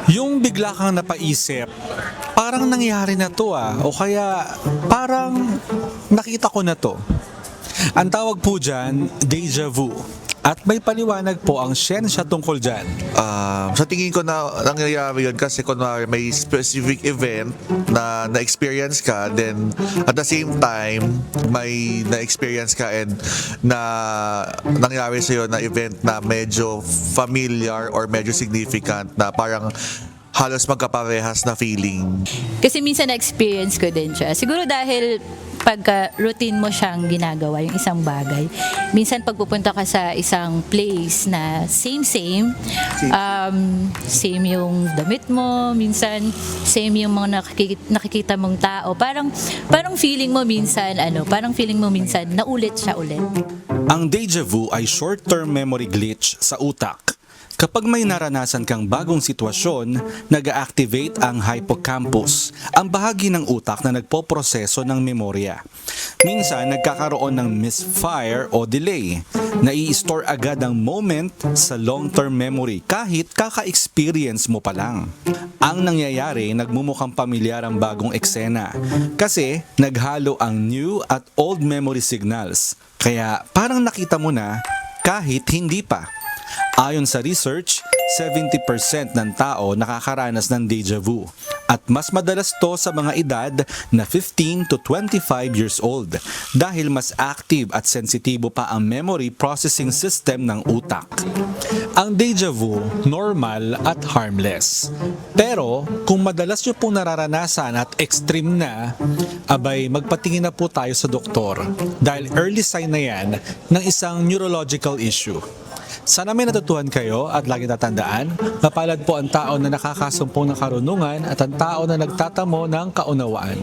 Yung bigla kang napaisip, parang nangyari na to o kaya parang nakita ko na to. Ang tawag po dyan, deja vu. At may paliwanag po ang siyensya tungkol dyan. Sa tingin ko na nangyayari yun kasi kunwari may specific event na na-experience ka, then at the same time may na-experience ka and na nangyari sa'yo na event na medyo familiar or medyo significant na parang halos magkaparehas na feeling. Kasi minsan na-experience ko din siya. Siguro dahil pagka routine mo siyang ginagawa, yung isang bagay. Minsan pagpupunta ka sa isang place na same, same yung damit mo, minsan same yung mga nakikita mong tao. Parang feeling mo minsan, naulit siya ulit. Ang deja vu ay short-term memory glitch sa utak. Kapag may naranasan kang bagong sitwasyon, nag-activate ang hippocampus, ang bahagi ng utak na nagpoproseso ng memorya. Minsan, nagkakaroon ng misfire o delay. Nai-store agad ang moment sa long-term memory kahit kaka-experience mo pa lang. Ang nangyayari, nagmumukhang pamilyar ang bagong eksena kasi naghalo ang new at old memory signals. Kaya parang nakita mo na kahit hindi pa. Ayon sa research, 70% ng tao nakakaranas ng deja vu at mas madalas to sa mga edad na 15 to 25 years old dahil mas active at sensitibo pa ang memory processing system ng utak. Ang deja vu, normal at harmless. Pero kung madalas nyo pong nararanasan at extreme na, abay magpatingin na po tayo sa doktor dahil early sign na yan ng isang neurological issue. Sana may natutuhan kayo at lagi tatandaan, mapalad po ang tao na nakakasumpong ng karunungan at ang tao na nagtatamo ng kaunawaan.